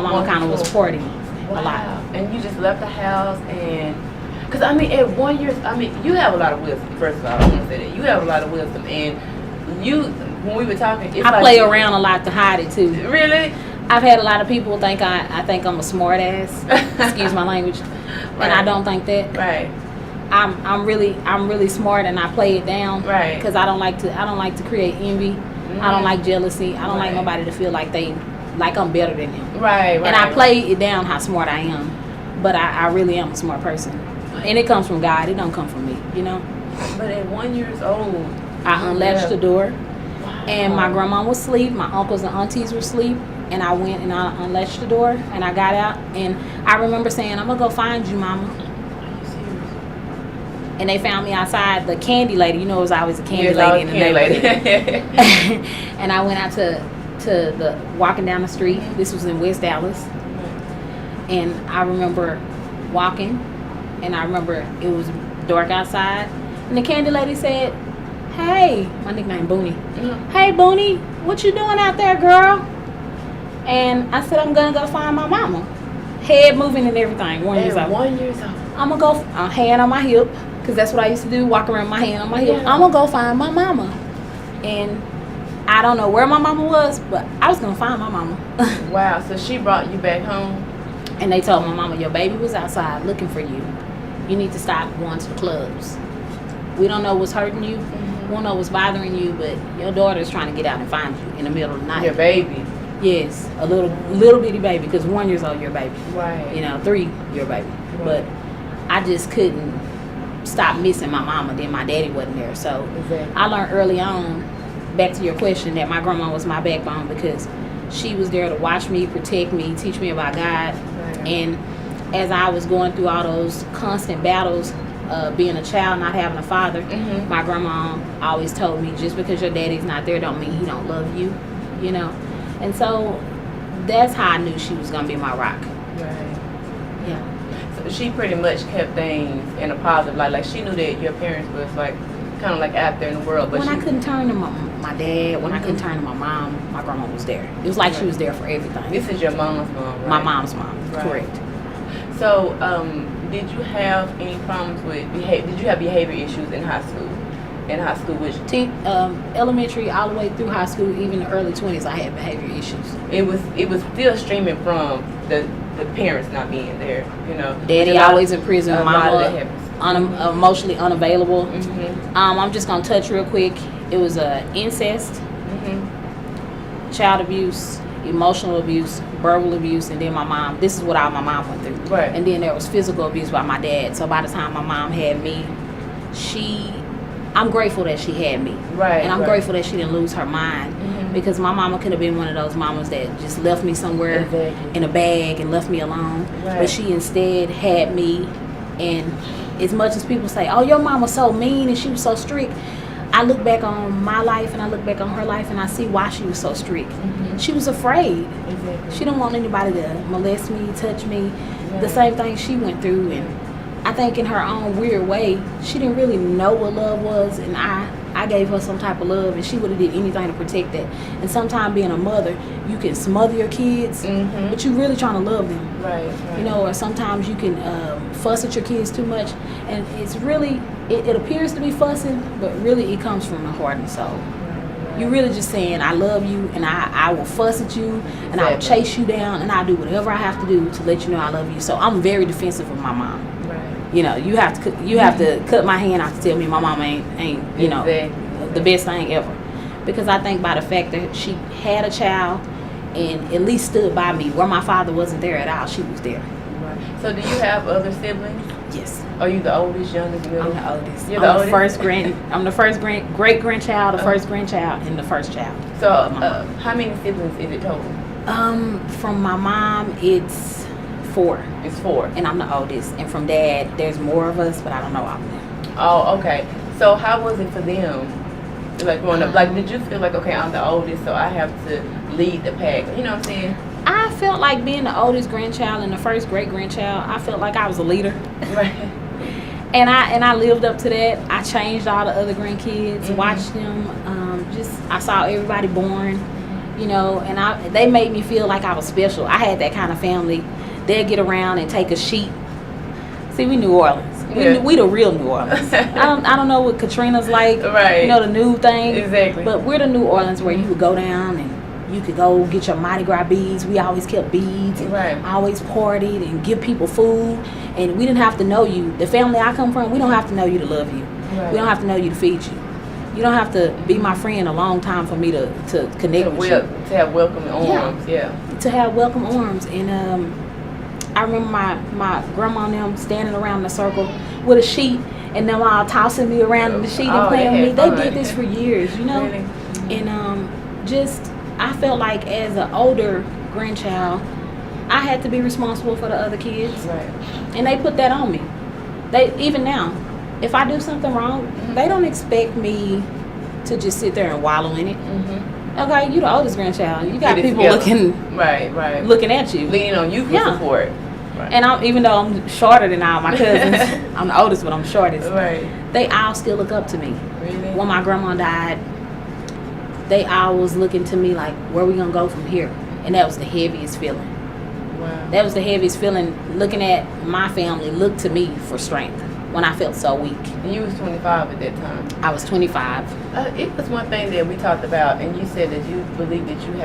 My mama kind of was supporting a lot. Wow. And you just left the house and, because I mean, at 1 year, I mean, you have a lot of wisdom. First of all, I want to say that you have a lot of wisdom, and you, when we were talking, it's I like play around a lot to hide it too. Really? I've had a lot of people think I think I'm a smart ass. Excuse my language, and I don't think that. Right. I'm really smart, and I play it down. Right. Because I don't like to create envy. I don't like jealousy. I don't like nobody to feel like I'm better than them. Right. And I play it down how smart I am, but I really am a smart person, and it comes from God. It don't come from me, you know. But at 1 year old, I unlatched the door, wow. and my grandma was asleep. My uncles and aunties were asleep, and I went and I unlatched the door, and I got out, and I remember saying, "I'm gonna go find you, Mama." And they found me outside the candy lady. You know, it was always a candy lady in the neighborhood. And I went out to the walking down the street. This was in West Dallas. And I remember walking, and I remember it was dark outside. And the candy lady said, "Hey," my nickname Boonie. "Hey, Boonie, what you doing out there, girl?" And I said, "I'm gonna go find my mama." Head moving and everything. 1 year old. 1 year old. I'm gonna go hand on my hip. Because that's what I used to do, walk around with my hand on my hip. Yeah. I'm going to go find my mama. And I don't know where my mama was, but I was going to find my mama. Wow, so she brought you back home? And they told my mama, "Your baby was outside looking for you. You need to stop going to the clubs. We don't know what's hurting you. We don't know what's bothering you, but your daughter is trying to get out and find you in the middle of the night." Your baby? Yes, a little bitty baby, because 1 year old, your baby. Right. You know, 3, your baby. Right. But I just couldn't stop missing my mama. Then my daddy wasn't there, so Exactly. I learned early on, back to your question, that my grandma was my backbone, because she was there to watch me, protect me, teach me about God. Right. And as I was going through all those constant battles, being a child, not having a father, my grandma always told me, just because your daddy's not there don't mean he don't love you, you know. And so that's how I knew she was gonna be my rock. Right. Yeah. So she pretty much kept things in a positive light. Like she knew that your parents was like kind of like out there in the world. But When I couldn't turn to my dad, when I couldn't turn to my mom, my grandma was there. It was like she was there for everything. This is your mom's mom, right? My mom's mom, Right. correct. So, did you have any problems with behavior? Did you have behavior issues in high school? Which Elementary all the way through high school, even the early 20s, I had behavior issues. it was still streaming from the parents not being there, you know. Daddy always in prison, a lot of that mama happens. emotionally unavailable. Mhm. I'm just gonna touch real quick. It was incest, Mhm. child abuse, emotional abuse, verbal abuse, and then my mom. This is what all my mom went through. Right. And then there was physical abuse by my dad. So by the time my mom had me, I'm grateful that she had me. Right. And I'm right. grateful that she didn't lose her mind. Mhm. Because my mama could have been one of those mamas that just left me somewhere Exactly. in a bag and left me alone. Right. But she instead had me. And as much as people say, "Oh, your mama was so mean and she was so strict," I look back on my life and I look back on her life and I see why she was so strict. She was afraid. Exactly. She didn't want anybody to molest me, touch me. Right. The same thing she went through. And I think in her own weird way, she didn't really know what love was, and I gave her some type of love, and she would have did anything to protect that. And sometimes being a mother, you can smother your kids, but you really trying to love them. Right. You know, or sometimes you can fuss at your kids too much, and it's really, it appears to be fussing, but really it comes from the heart and soul. You're really just saying, "I love you, and I will fuss at you, and I will Exactly. chase you down, and I'll do whatever I have to do to let you know I love you." So I'm very defensive of my mom. Right. You know, you have to cut my hand off to tell me my mama ain't you know, Exactly. the best thing ever. Because I think by the fact that she had a child and at least stood by me, where my father wasn't there at all, she was there. Right. So, do you have other siblings? Yes. Are you the oldest, youngest, middle? I'm the oldest. You're the oldest? I'm the first great grandchild, the first grandchild, and the first child. So, of my mom. how many siblings is it total? From my mom, it's 4. It's 4. And I'm the oldest. And from dad, there's more of us, but I don't know all of them. Oh, okay. So how was it for them? Like growing up, like did you feel like, okay, I'm the oldest, so I have to lead the pack? You know what I'm saying? I felt like being the oldest grandchild and the first great grandchild, I felt like I was a leader. Right. And I lived up to that. I changed all the other grandkids, watched them. I saw everybody born. you know, and they made me feel like I was special. I had that kind of family. They'd get around and take a sheet. See, we New Orleans. We the real New Orleans. I don't know what Katrina's like, right? You know, the new thing. Exactly. But we're the New Orleans where you would go down and you could go get your Mardi Gras beads. We always kept beads and always partied and give people food. And we didn't have to know you. The family I come from, we don't have to know you to love you. Right. We don't have to know you to feed you. You don't have to be my friend a long time for me to connect with you. To have welcoming arms, To have welcome arms. And I remember my grandma and them standing around in a circle with a sheet, and them all tossing me around in the sheet and playing with me. They did this for years, you know. Really? And just I felt like as an older grandchild, I had to be responsible for the other kids, right? And they put that on me. They even now, if I do something wrong, they don't expect me to just sit there and wallow in it. Okay, you the oldest grandchild. You got people looking looking at you, leaning on you for support. Right. And even though I'm shorter than all my cousins, I'm the oldest, but I'm shortest. Right. They all still look up to me. Really? When my grandma died, they all was looking to me like, where we gonna go from here? And that was the heaviest feeling. Wow. That was the heaviest feeling, looking at my family look to me for strength when I felt so weak. And you was 25 at that time. I was 25. It was one thing that we talked about, and you said that you believe that you